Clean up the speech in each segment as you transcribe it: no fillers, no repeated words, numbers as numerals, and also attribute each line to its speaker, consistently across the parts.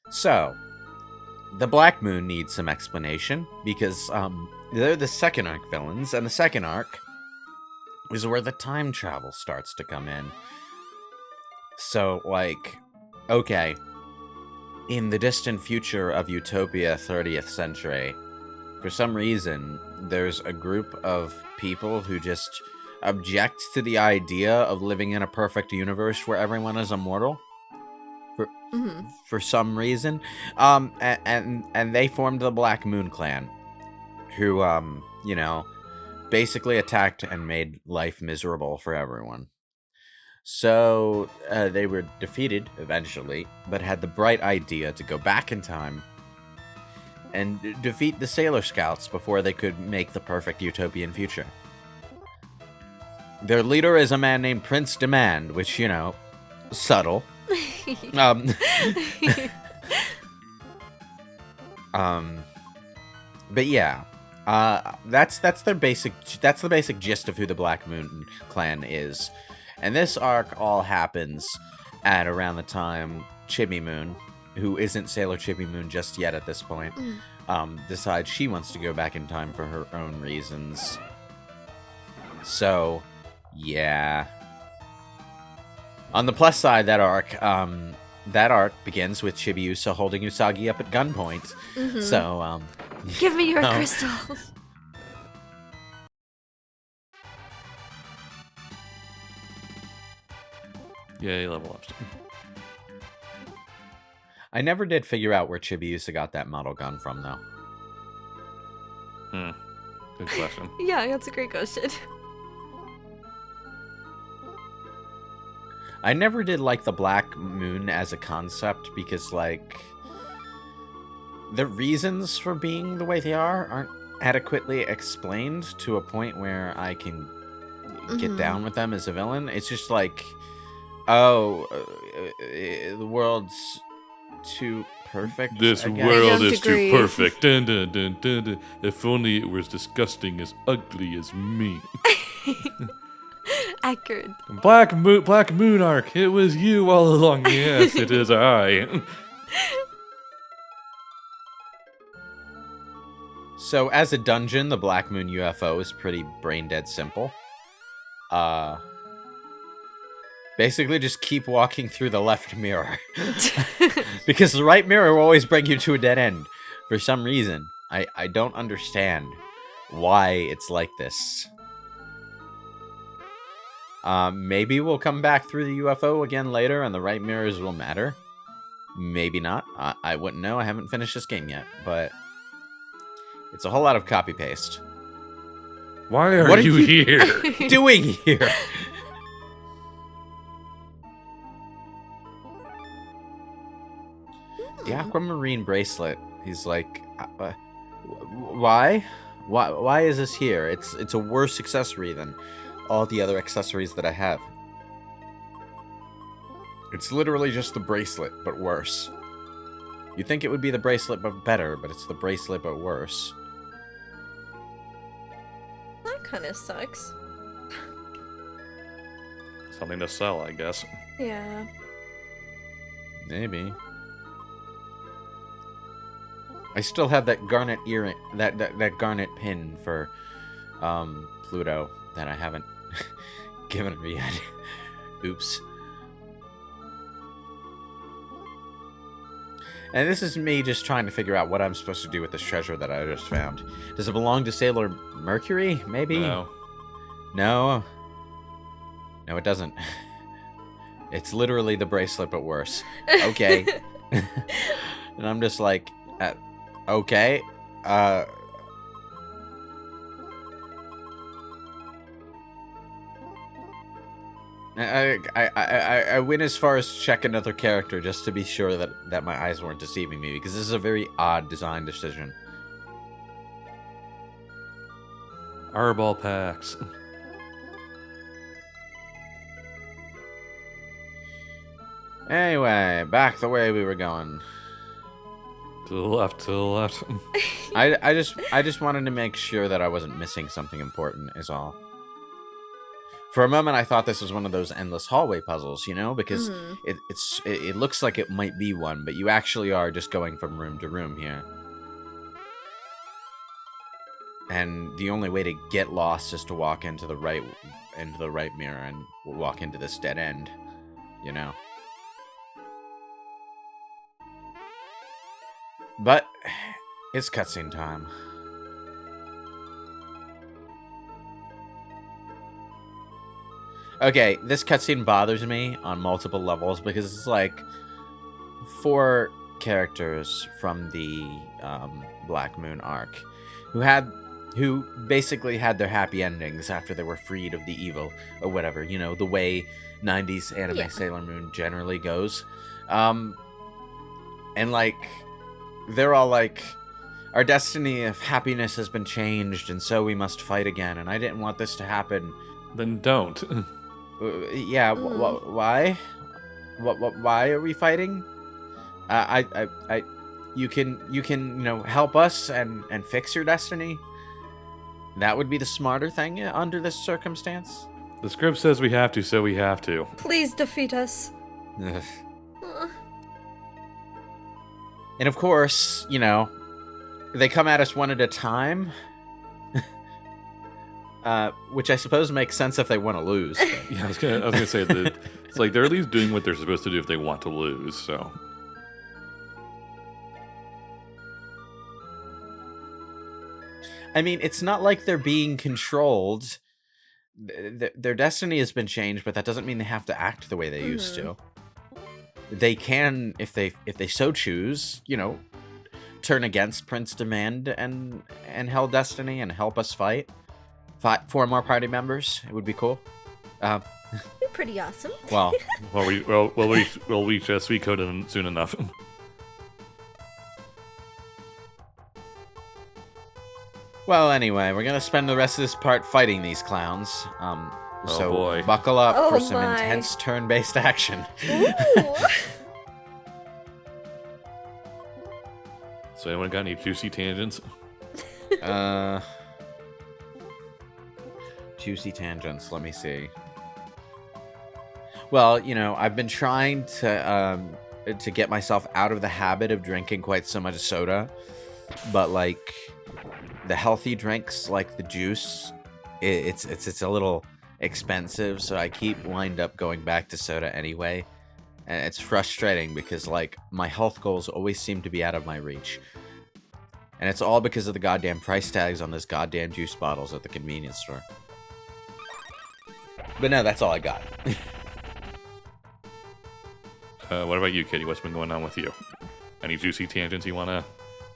Speaker 1: So, the Black Moon needs some explanation because they're the second arc villains, and the second arc is where the time travel starts to come in. So, like, okay, in the distant future of Utopia 30th century, for some reason, there's a group of people who just object to the idea of living in a perfect universe where everyone is immortal. For some reason, and they formed the Black Moon Clan, who basically attacked and made life miserable for everyone. So they were defeated eventually, but had the bright idea to go back in time and defeat the Sailor Scouts before they could make the perfect utopian future. Their leader is a man named Prince Demand, which, subtle. But yeah, that's the basic gist of who the Black Moon Clan is, and this arc all happens at around the time Chibi Moon, who isn't Sailor Chibi Moon just yet at this point, decides she wants to go back in time for her own reasons. So, yeah. On the plus side, that arc begins with Chibiusa holding Usagi up at gunpoint. So,
Speaker 2: give me your crystals.
Speaker 3: Yay, level up.
Speaker 1: I never did figure out where Chibiusa got that model gun from, though.
Speaker 3: Good question.
Speaker 2: Yeah, that's a great question.
Speaker 1: I never did like the Black Moon as a concept because, like, the reasons for being the way they aren't adequately explained to a point where I can get down with them as a villain. It's just like, the world's too perfect.
Speaker 3: This world is too perfect. Dun, dun, dun, dun, dun. If only it was disgusting as ugly as me.
Speaker 2: Accurate.
Speaker 3: Black Moon arc. It was you all along. Yes, it is I.
Speaker 1: So, as a dungeon, the Black Moon UFO is pretty brain dead simple. Basically, just keep walking through the left mirror. Because the right mirror will always bring you to a dead end. For some reason. I don't understand why it's like this. Maybe we'll come back through the UFO again later and the right mirrors will matter. Maybe not. I wouldn't know. I haven't finished this game yet. But it's a whole lot of copy-paste.
Speaker 3: Why are you here?
Speaker 1: Doing here? The aquamarine bracelet. He's like, why? Why is this here? It's a worse accessory than all the other accessories that I have. It's literally just the bracelet, but worse. You'd think it would be the bracelet, but better, but it's the bracelet, but worse.
Speaker 2: That kind of sucks.
Speaker 3: Something to sell, I guess.
Speaker 2: Yeah.
Speaker 1: Maybe. I still have that garnet earring, that garnet pin for Pluto that I haven't given her yet. Oops. And this is me just trying to figure out what I'm supposed to do with this treasure that I just found. Does it belong to Sailor Mercury? Maybe?
Speaker 3: No.
Speaker 1: No? No, it doesn't. It's literally the bracelet, but worse. Okay. And I'm just like, okay. I went as far as check another character just to be sure that my eyes weren't deceiving me, because this is a very odd design decision.
Speaker 3: Arball packs.
Speaker 1: Anyway, back the way we were going.
Speaker 3: To the left, to the left.
Speaker 1: I just wanted to make sure that I wasn't missing something important, is all. For a moment, I thought this was one of those endless hallway puzzles, you know, because
Speaker 2: Mhm.
Speaker 1: it looks like it might be one, but you actually are just going from room to room here. And the only way to get lost is to walk into the right mirror and walk into this dead end, you know. But it's cutscene time. Okay, this cutscene bothers me on multiple levels because it's like 4 characters from the Black Moon arc who basically had their happy endings after they were freed of the evil or whatever, you know, the way 90s anime
Speaker 2: Yeah.
Speaker 1: Sailor Moon generally goes. And like they're all like, our destiny of happiness has been changed and so we must fight again, and I didn't want this to happen.
Speaker 3: Then don't.
Speaker 1: Yeah, why? Why are we fighting? You can, you know, help us and fix your destiny. That would be the smarter thing under this circumstance.
Speaker 3: The script says we have to, so we have to.
Speaker 2: Please defeat us.
Speaker 1: Ugh.
Speaker 2: Uh,
Speaker 1: And of course, you know, they come at us one at a time. Which I suppose makes sense if they want to lose. But...
Speaker 3: Yeah, I was gonna say that it's like they're at least doing what they're supposed to do if they want to lose. So
Speaker 1: I mean, it's not like they're being controlled. Their destiny has been changed, but that doesn't mean they have to act the way they used to. They can, if they so choose, you know, turn against Prince Demand and Hell Destiny and help us fight 4 more party members. It would be cool.
Speaker 2: Be pretty awesome.
Speaker 1: Well,
Speaker 3: we'll reach Sweet Code soon enough.
Speaker 1: well. Anyway, we're gonna spend the rest of this part fighting these clowns. So
Speaker 3: boy.
Speaker 1: buckle up
Speaker 2: Oh
Speaker 1: for some
Speaker 2: my.
Speaker 1: intense turn-based action.
Speaker 2: Ooh.
Speaker 3: So anyone got any juicy tangents?
Speaker 1: Juicy tangents. Let me see. Well, you know, I've been trying to get myself out of the habit of drinking quite so much soda, but like the healthy drinks, like the juice, it's a little expensive, so I keep wind up going back to soda anyway, and it's frustrating because like my health goals always seem to be out of my reach, and it's all because of the goddamn price tags on those goddamn juice bottles at the convenience store. But no, that's all I got.
Speaker 3: What about you, Kitty? What's been going on with you? Any juicy tangents you want to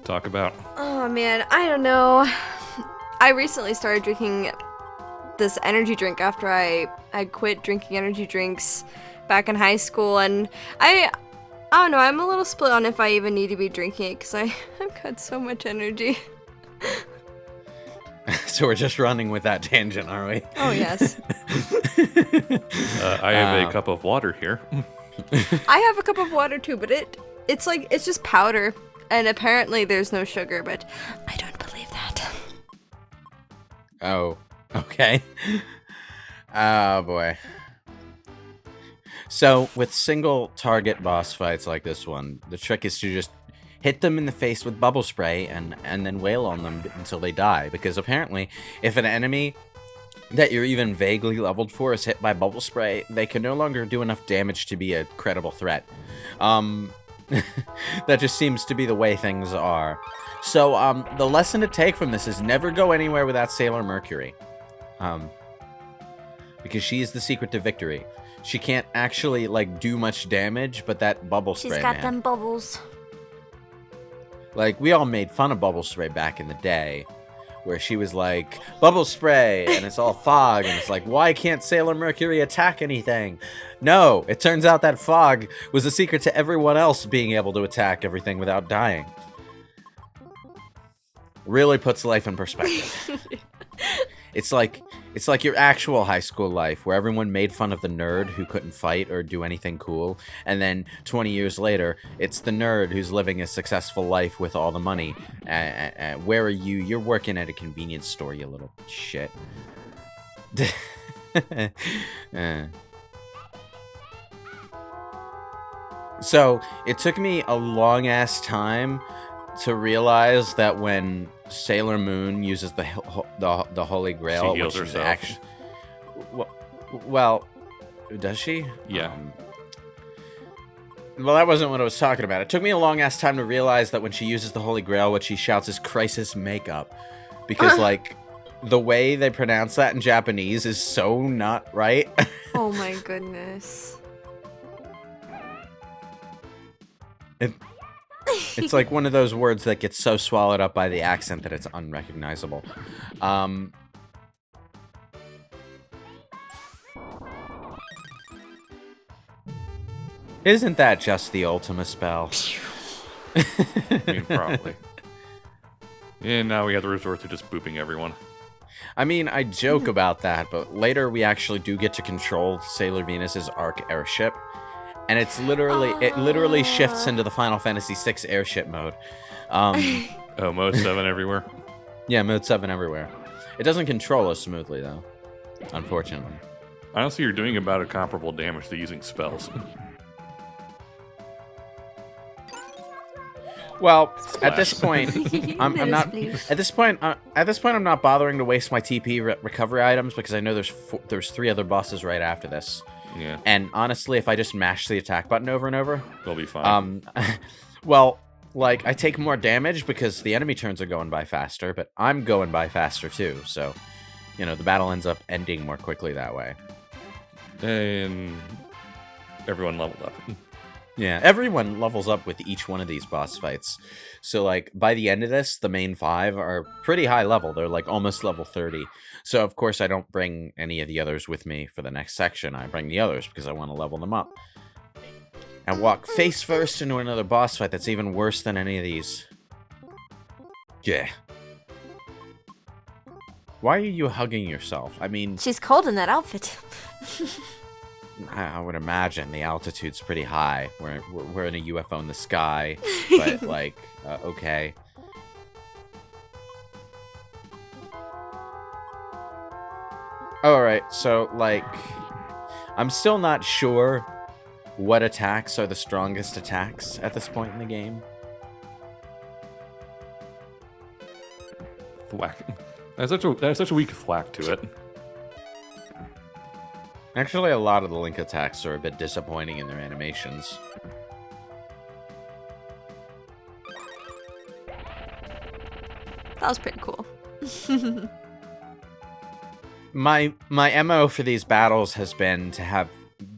Speaker 3: talk about?
Speaker 2: Oh man, I don't know. I recently started drinking this energy drink after I quit drinking energy drinks back in high school, and I don't know, I'm a little split on if I even need to be drinking it because I've got so much energy.
Speaker 1: So we're just running with that tangent, are we?
Speaker 2: Oh yes.
Speaker 3: I have a cup of water here.
Speaker 2: I have a cup of water too, but it's like, it's just powder, and apparently there's no sugar, but I don't believe that.
Speaker 1: Oh, okay. Oh boy. So with single target boss fights like this one, the trick is to just hit them in the face with bubble spray and then wail on them until they die, because apparently if an enemy that you're even vaguely leveled for is hit by bubble spray, they can no longer do enough damage to be a credible threat. That just seems to be the way things are. So the lesson to take from this is never go anywhere without Sailor Mercury. Because she is the secret to victory. She can't actually like do much damage, but that bubble spray,
Speaker 2: She's got
Speaker 1: man.
Speaker 2: them bubbles.
Speaker 1: Like, we all made fun of bubble spray back in the day, where she was like, bubble spray, and it's all fog, and it's like, why can't Sailor Mercury attack anything? No, it turns out that fog was the secret to everyone else being able to attack everything without dying. Really puts life in perspective. It's like your actual high school life, where everyone made fun of the nerd who couldn't fight or do anything cool, and then 20 years later, it's the nerd who's living a successful life with all the money. Where are you? You're working at a convenience store, you little shit. Eh. So, it took me a long-ass time to realize that when Sailor Moon uses the Holy Grail,
Speaker 3: She heals
Speaker 1: which is
Speaker 3: herself.
Speaker 1: actually... Well, does she?
Speaker 3: Yeah.
Speaker 1: Well, that wasn't what I was talking about. It took me a long-ass time to realize that when she uses the Holy Grail, what she shouts is Crisis Makeup. Because, like, the way they pronounce that in Japanese is so not right.
Speaker 2: Oh my goodness.
Speaker 1: It's like one of those words that gets so swallowed up by the accent that it's unrecognizable. Isn't that just the Ultima spell?
Speaker 3: I mean, probably. And now we have to resort to just booping everyone.
Speaker 1: I mean, I joke about that, but later we actually do get to control Sailor Venus's Arc airship. And it's literally, it literally shifts into the Final Fantasy VI airship mode.
Speaker 3: Oh, mode 7 everywhere.
Speaker 1: Yeah, mode 7 everywhere. It doesn't control as smoothly, though. Unfortunately.
Speaker 3: Honestly, you're doing about a comparable damage to using spells.
Speaker 1: Well, at this point, I'm
Speaker 2: Yes,
Speaker 1: not.
Speaker 2: please.
Speaker 1: At this point, I'm not bothering to waste my TP recovery items because I know there's 3 other bosses right after this.
Speaker 3: Yeah,
Speaker 1: And honestly, if I just mash the attack button over and over,
Speaker 3: they'll be fine.
Speaker 1: well, like I take more damage because the enemy turns are going by faster, but I'm going by faster too. So, you know, the battle ends up ending more quickly that way.
Speaker 3: And everyone leveled up.
Speaker 1: Yeah, everyone levels up with each one of these boss fights. So, like, by the end of this, the main 5 are pretty high level. They're, like, almost level 30. So, of course, I don't bring any of the others with me for the next section. I bring the others because I want to level them up. And walk face first into another boss fight that's even worse than any of these. Yeah. Why are you hugging yourself? I mean,
Speaker 2: She's cold in that outfit.
Speaker 1: I would imagine the altitude's pretty high. We're in a UFO in the sky, but like, okay. Alright, so like, I'm still not sure what attacks are the strongest attacks at this point in the game.
Speaker 3: Thwack. That's such a weak thwack to it.
Speaker 1: Actually, a lot of the Link attacks are a bit disappointing in their animations.
Speaker 2: That was pretty cool.
Speaker 1: My MO for these battles has been to have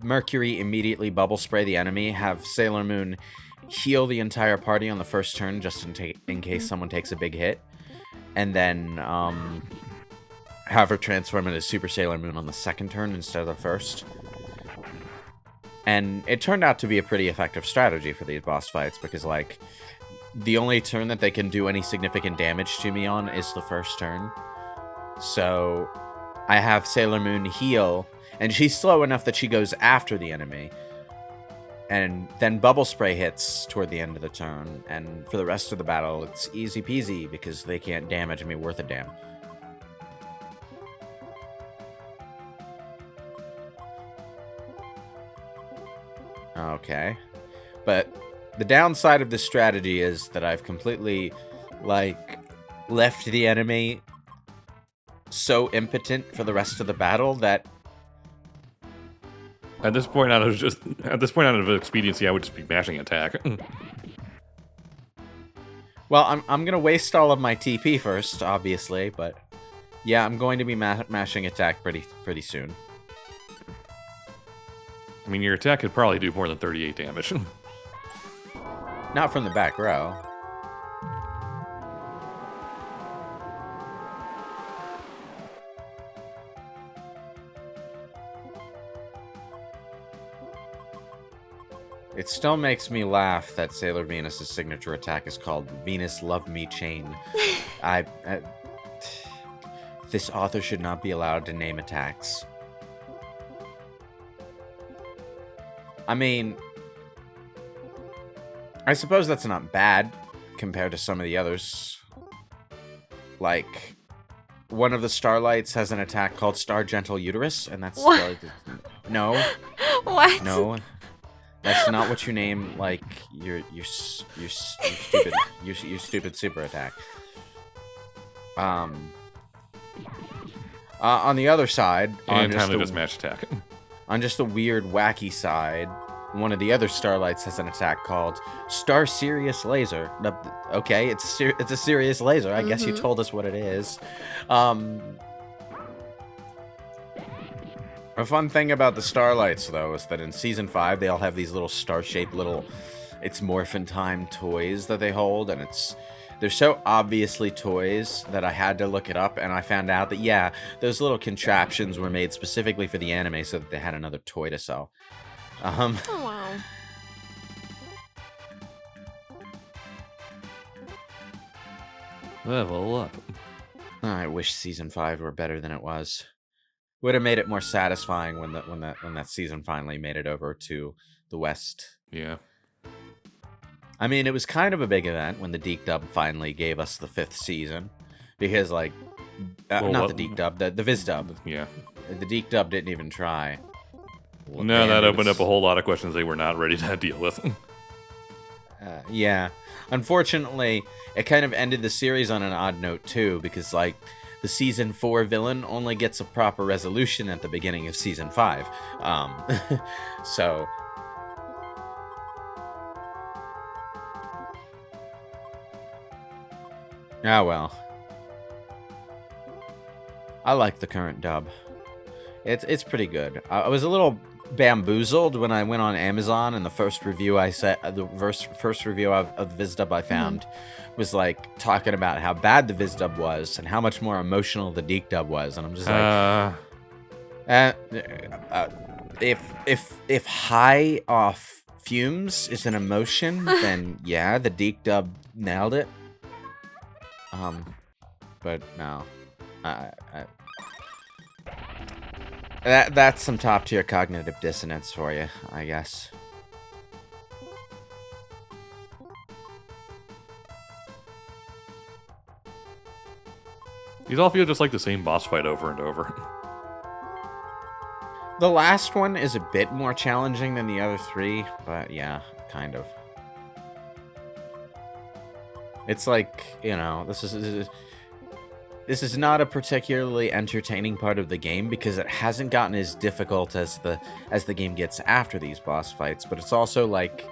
Speaker 1: Mercury immediately bubble spray the enemy, have Sailor Moon heal the entire party on the first turn just in case someone takes a big hit, and then have her transform into Super Sailor Moon on the second turn instead of the first. And it turned out to be a pretty effective strategy for these boss fights because, like, the only turn that they can do any significant damage to me on is the first turn. So I have Sailor Moon heal, and she's slow enough that she goes after the enemy. And then Bubble Spray hits toward the end of the turn, and for the rest of the battle, it's easy peasy because they can't damage me worth a damn. Okay. But the downside of this strategy is that I've completely, like, left the enemy so impotent for the rest of the battle that...
Speaker 3: At this point, out of expediency, I would just be mashing attack.
Speaker 1: Well, I'm gonna waste all of my TP first, obviously, but... Yeah, I'm going to be mashing attack pretty soon.
Speaker 3: I mean, your attack could probably do more than 38 damage.
Speaker 1: Not from the back row. It still makes me laugh that Sailor Venus' signature attack is called Venus Love Me Chain. This author should not be allowed to name attacks. I mean, I suppose that's not bad compared to some of the others. Like, one of the Starlights has an attack called Star Gentle Uterus, and that's
Speaker 2: What?
Speaker 1: no,
Speaker 2: What?
Speaker 1: no, that's not what you name like your stupid your stupid super attack. On the other side,
Speaker 3: And timely does match attack.
Speaker 1: on just the weird, wacky side, one of the other Starlights has an attack called Star Sirius Laser. Okay, it's a Sirius laser. I guess you told us what it is. A fun thing about the Starlights, though, is that in Season 5, they all have these little star-shaped It's Morphin Time toys that they hold, and they're so obviously toys that I had to look it up, and I found out that, yeah, those little contraptions were made specifically for the anime so that they had another toy to sell.
Speaker 2: Oh, wow.
Speaker 3: Level up.
Speaker 1: I wish Season 5 were better than it was. Would have made it more satisfying when that season finally made it over to the West.
Speaker 3: Yeah.
Speaker 1: I mean, it was kind of a big event when the Deke Dub finally gave us the 5th season. Because, like, not the Deke Dub, the Viz Dub.
Speaker 3: Yeah.
Speaker 1: The Deke Dub didn't even try.
Speaker 3: No, that opened up a whole lot of questions they were not ready to deal with.
Speaker 1: Yeah. Unfortunately, it kind of ended the series on an odd note, too, because, like, the Season 4 villain only gets a proper resolution at the beginning of Season 5. So... Ah, well. I like the current dub. It's pretty good. I was a little bamboozled when I went on Amazon, and the first review first review of the Viz dub I found was like talking about how bad the Viz dub was and how much more emotional the Deke dub was, and I'm just like, if high off fumes is an emotion, then yeah, the Deke dub nailed it. But no, that's some top tier cognitive dissonance for you, I guess.
Speaker 3: These all feel just like the same boss fight over and over.
Speaker 1: The last one is a bit more challenging than the other 3, but yeah, kind of. It's like, you know, this is not a particularly entertaining part of the game because it hasn't gotten as difficult as the game gets after these boss fights, but it's also like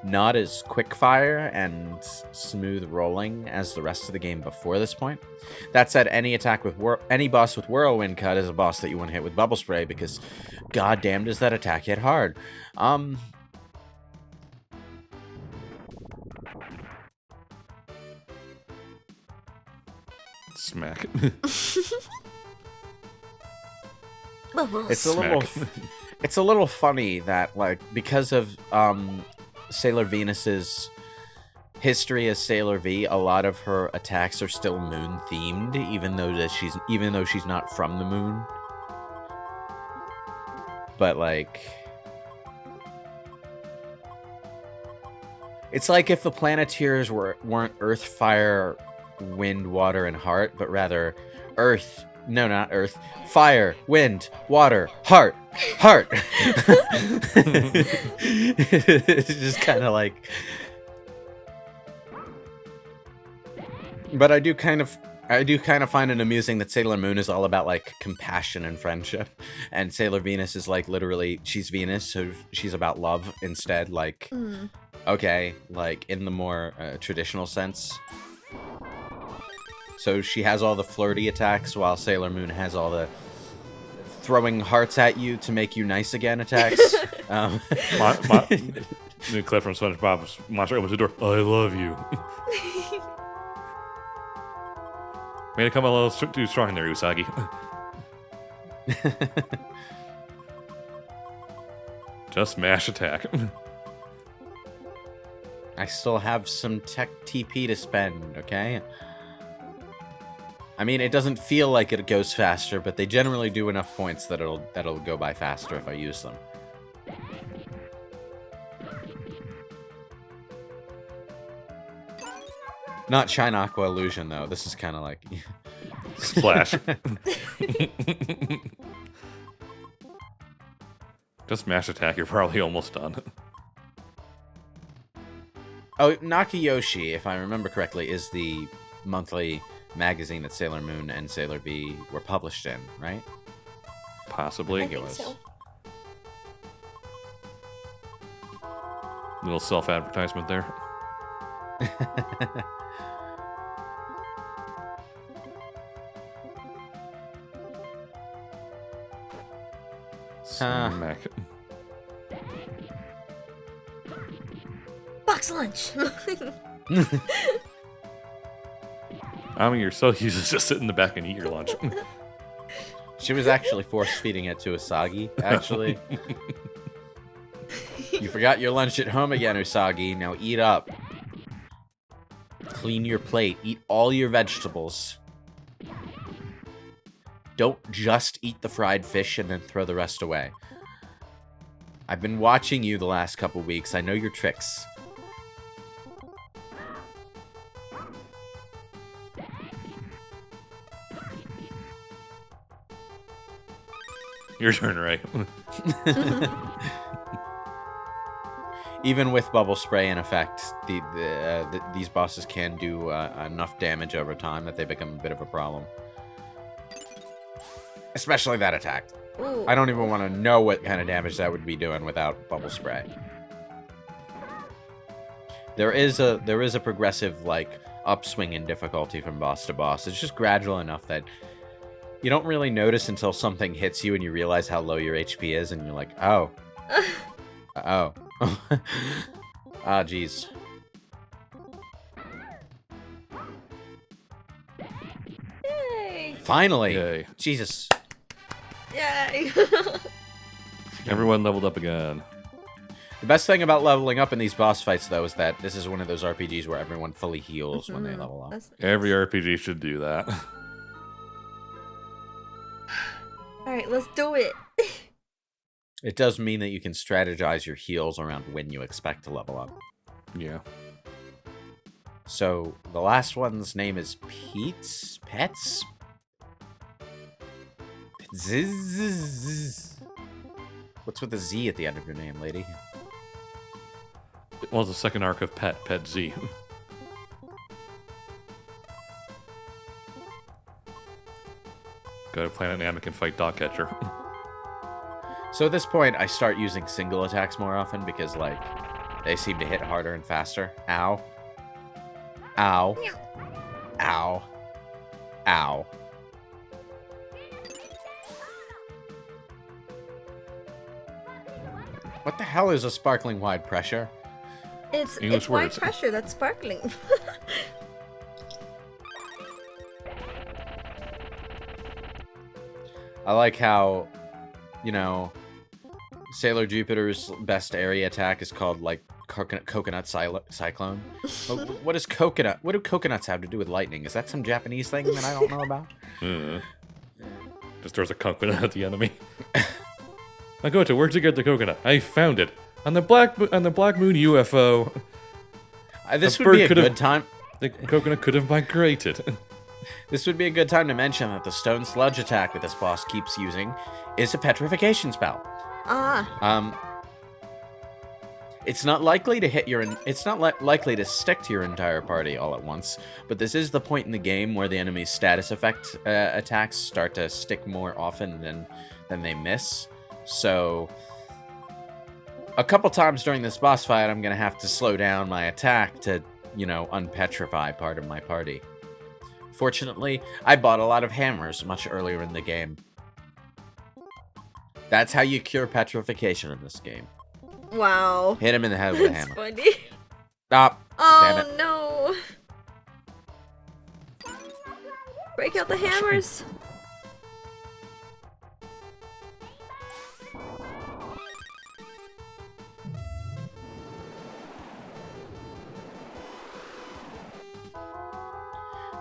Speaker 1: not as quick fire and smooth rolling as the rest of the game before this point. That said, any boss with Whirlwind Cut is a boss that you want to hit with Bubble Spray because goddamn does that attack hit hard.
Speaker 3: Smack.
Speaker 1: It's a little funny that, like, because of Sailor Venus's history as Sailor V, a lot of her attacks are still moon themed, even though she's not from the moon. But like, it's like if the Planeteers weren't Earth, Fire, Wind, Water, and Heart, but rather Earth. No, not Earth. Fire, Wind, Water, Heart. It's just kind of like... But I do kind of find it amusing that Sailor Moon is all about, like, compassion and friendship. And Sailor Venus is, like, literally, she's Venus, so she's about love instead. Like, okay, like, in the more traditional sense. So she has all the flirty attacks, while Sailor Moon has all the throwing hearts at you to make you nice again attacks.
Speaker 3: New clip from SpongeBob's Monster opens the door. I love you. Made it come a little too strong there, Usagi. Just mash attack.
Speaker 1: I still have some tech TP to spend, okay? I mean, it doesn't feel like it goes faster, but they generally do enough points that it'll go by faster if I use them. Not Shine Aqua Illusion, though. This is kind of like...
Speaker 3: Splash. Just mash attack, you're probably almost done.
Speaker 1: Oh, Nakayoshi, if I remember correctly, is the monthly magazine that Sailor Moon and Sailor V were published in, right?
Speaker 3: Possibly.
Speaker 1: I think it was.
Speaker 2: so.
Speaker 3: Little self-advertisement there. Smack.
Speaker 2: Box lunch.
Speaker 3: I mean, you're so used to just sit in the back and eat your lunch.
Speaker 1: She was actually force-feeding it to Usagi, actually. You forgot your lunch at home again, Usagi. Now eat up. Clean your plate. Eat all your vegetables. Don't just eat the fried fish and then throw the rest away. I've been watching you the last couple weeks. I know your tricks.
Speaker 3: Your turn, right?
Speaker 1: Even with bubble spray in effect, these bosses can do enough damage over time that they become a bit of a problem. Especially that attack.
Speaker 2: Ooh.
Speaker 1: I don't even want to know what kind of damage that would be doing without bubble spray. There is a progressive like upswing in difficulty from boss to boss. It's just gradual enough that you don't really notice until something hits you and you realize how low your HP is, and you're like, oh. Oh. Ah, jeez.
Speaker 2: Yay!
Speaker 1: Finally!
Speaker 3: Yay.
Speaker 1: Jesus.
Speaker 2: Yay!
Speaker 3: Everyone leveled up again.
Speaker 1: The best thing about leveling up in these boss fights, though, is that this is one of those RPGs where everyone fully heals when they level up.
Speaker 2: That's nice.
Speaker 3: Every RPG should do that.
Speaker 2: Alright, let's do it.
Speaker 1: It does mean that you can strategize your heals around when you expect to level up.
Speaker 3: Yeah.
Speaker 1: So, the last one's name is Pete's Pets? Zzz. What's with the Z at the end of your name, lady?
Speaker 3: Well, the second arc of Pet Z. Go to Planet Namek and fight Dogcatcher.
Speaker 1: So at this point, I start using single attacks more often because, like, they seem to hit harder and faster. Ow. Ow. Ow. Ow. What the hell is a sparkling wide pressure?
Speaker 3: English
Speaker 2: It's white
Speaker 3: words.
Speaker 2: pressure that's sparkling.
Speaker 1: I like how, you know, Sailor Jupiter's best area attack is called, like, coconut cyclone. What is coconut? What do coconuts have to do with lightning? Is that some Japanese thing that I don't know about?
Speaker 3: Just throws a coconut at the enemy. Makoto, where'd you get the coconut? I found it on the Black Moon UFO.
Speaker 1: This
Speaker 3: The
Speaker 1: would be
Speaker 3: bird
Speaker 1: a
Speaker 3: could've-
Speaker 1: good time.
Speaker 3: The coconut could have migrated.
Speaker 1: This would be a good time to mention that the stone sludge attack that this boss keeps using is a petrification spell. It's not likely to hit it's not likely to stick to your entire party all at once, but this is the point in the game where the enemy's status effect attacks start to stick more often than they miss. So a couple times during this boss fight, I'm gonna have to slow down my attack to, you know, unpetrify part of my party. Fortunately, I bought a lot of hammers much earlier in the game. That's how you cure petrification in this game.
Speaker 2: Wow.
Speaker 1: Hit him in the head with a
Speaker 2: That's
Speaker 1: hammer.
Speaker 2: funny.
Speaker 1: Stop. Damn
Speaker 2: Oh
Speaker 1: it.
Speaker 2: no. Break out the hammers.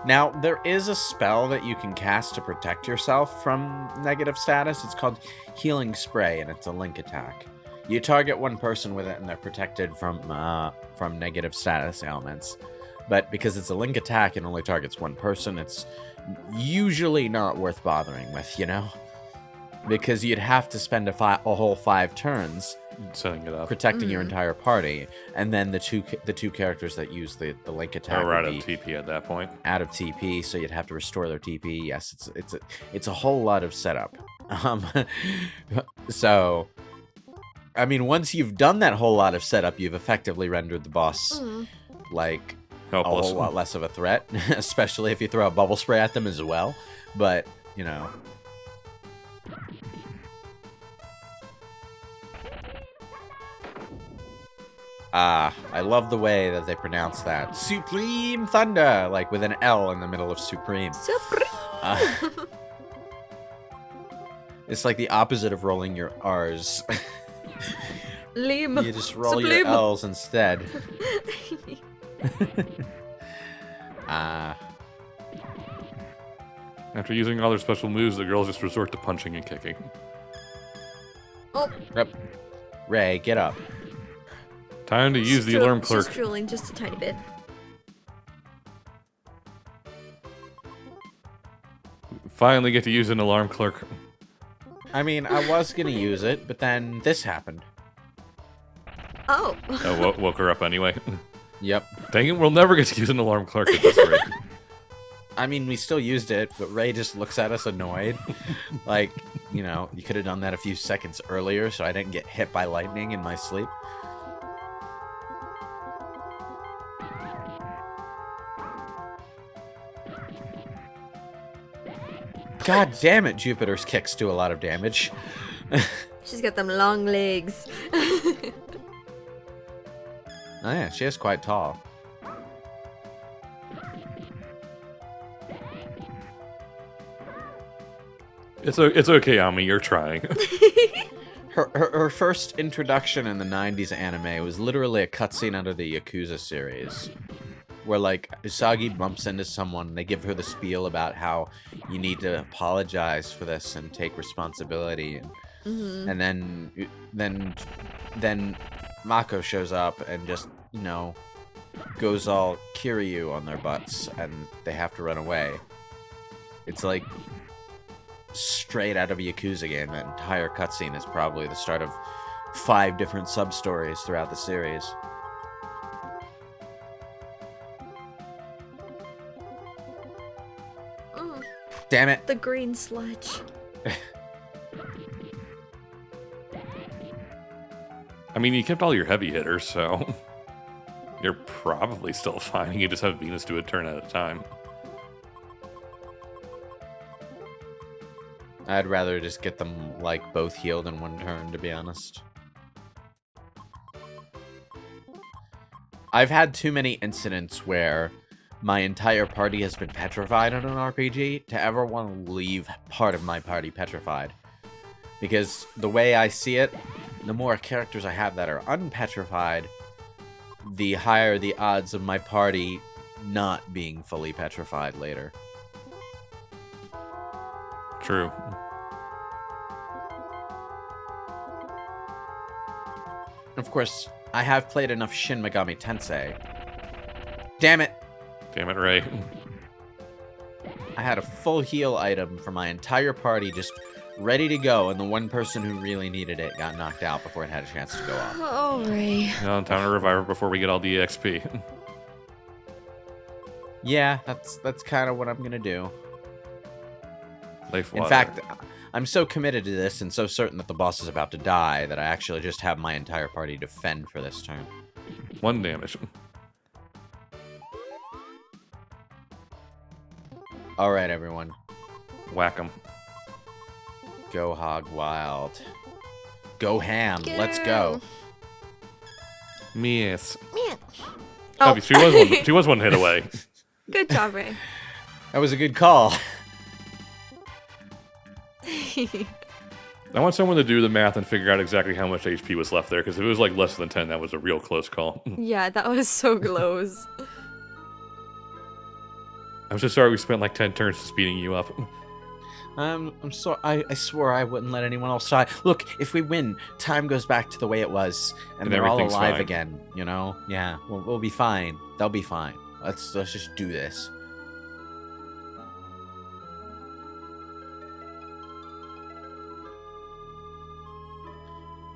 Speaker 1: Now, there is a spell that you can cast to protect yourself from negative status. It's called Healing Spray, and it's a link attack. You target one person with it, and they're protected from negative status ailments. But because it's a link attack and only targets one person, it's usually not worth bothering with, you know? Because you'd have to spend a whole 5 turns
Speaker 3: Setting it up.
Speaker 1: protecting your entire party, and then the two characters that use the link attack
Speaker 3: Or out
Speaker 1: would
Speaker 3: of
Speaker 1: be
Speaker 3: TP at that point.
Speaker 1: out of TP, so you'd have to restore their TP. Yes, it's a whole lot of setup. So, I mean, once you've done that whole lot of setup, you've effectively rendered the boss like
Speaker 3: Helpless.
Speaker 1: a whole lot less of a threat, especially if you throw a bubble spray at them as well. But, you know. I love the way that they pronounce that. Supreme Thunder! Like with an L in the middle of Supreme. It's like the opposite of rolling your R's.
Speaker 2: Lim.
Speaker 1: You just roll your
Speaker 2: Sublime.
Speaker 1: L's instead.
Speaker 3: After using all their special moves, the girls just resort to punching and kicking.
Speaker 2: Oh,
Speaker 1: Yep. Ray, get up.
Speaker 3: Time to use the alarm clerk.
Speaker 2: Just drooling just a tiny bit.
Speaker 3: Finally get to use an alarm clerk.
Speaker 1: I mean, I was gonna use it, but then this happened.
Speaker 2: Oh.
Speaker 3: Oh, woke her up anyway.
Speaker 1: Yep.
Speaker 3: Dang it, we'll never get to use an alarm clerk at this rate.
Speaker 1: I mean, we still used it, but Ray just looks at us annoyed. Like, you know, you could have done that a few seconds earlier so I didn't get hit by lightning in my sleep. God damn it, Jupiter's kicks do a lot of damage.
Speaker 2: She's got them long legs.
Speaker 1: Oh yeah, she is quite tall.
Speaker 3: It's okay, Ami, you're trying.
Speaker 1: Her first introduction in the 90s anime was literally a cutscene under the Yakuza series. Where, like, Usagi bumps into someone, and they give her the spiel about how you need to apologize for this and take responsibility. And then Mako shows up and just, you know, goes all Kiryu on their butts, and they have to run away. It's like straight out of a Yakuza game. That entire cutscene is probably the start of 5 different sub-stories throughout the series. Damn it.
Speaker 2: The green sludge.
Speaker 3: I mean, you kept all your heavy hitters, so you're probably still fine. You just have Venus do a turn at a time.
Speaker 1: I'd rather just get them, like, both healed in one turn, to be honest. I've had too many incidents where my entire party has been petrified in an RPG to ever want to leave part of my party petrified. Because the way I see it, the more characters I have that are unpetrified, the higher the odds of my party not being fully petrified later.
Speaker 3: True.
Speaker 1: Of course, I have played enough Shin Megami Tensei. Damn it!
Speaker 3: Damn it, Ray.
Speaker 1: I had a full heal item for my entire party just ready to go, and the one person who really needed it got knocked out before it had a chance to go off.
Speaker 2: Oh, Ray.
Speaker 3: No, time to revive her before we get all the EXP.
Speaker 1: Yeah, that's kind of what I'm gonna do.
Speaker 3: Life
Speaker 1: In
Speaker 3: water.
Speaker 1: fact, I'm so committed to this and so certain that the boss is about to die that I actually just have my entire party defend for this turn.
Speaker 3: 1 damage.
Speaker 1: Alright, everyone.
Speaker 3: Whack 'em.
Speaker 1: Go hog wild. Go ham. Let's go.
Speaker 3: Yes.
Speaker 2: Man.
Speaker 3: Oh.
Speaker 2: Oh,
Speaker 3: She was one hit away.
Speaker 2: good job, Ray.
Speaker 1: That was a good call.
Speaker 3: I want someone to do the math and figure out exactly how much HP was left there, because if it was like less than 10, that was a real close call.
Speaker 2: Yeah, that was so close.
Speaker 3: I'm so sorry we spent like 10 turns speeding you up.
Speaker 1: I'm sorry. I swore I wouldn't let anyone else die. Look, if we win, time goes back to the way it was, and they're all
Speaker 3: everything's
Speaker 1: alive
Speaker 3: fine.
Speaker 1: again. You know? Yeah, we'll be fine. They'll be fine. Let's just do this.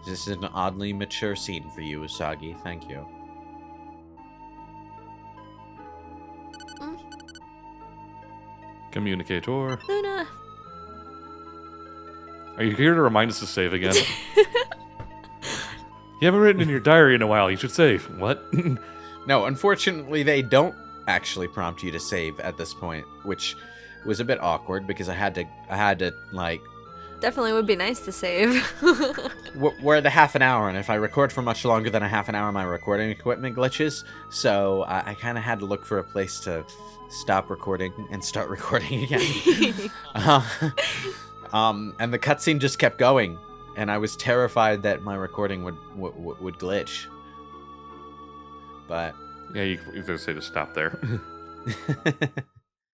Speaker 1: This is an oddly mature scene for you, Usagi. Thank you.
Speaker 3: Communicator.
Speaker 2: Luna.
Speaker 3: Are you here to remind us to save again? You haven't written in your diary in a while. You should save. What?
Speaker 1: No, unfortunately, they don't actually prompt you to save at this point, which was a bit awkward because I had to like.
Speaker 2: Definitely would be nice to save.
Speaker 1: We're at a half an hour, and if I record for much longer than a half an hour, my recording equipment glitches. So I kind of had to look for a place to stop recording and start recording again. And the cutscene just kept going, and I was terrified that my recording would glitch. But
Speaker 3: Yeah, you could say to stop there.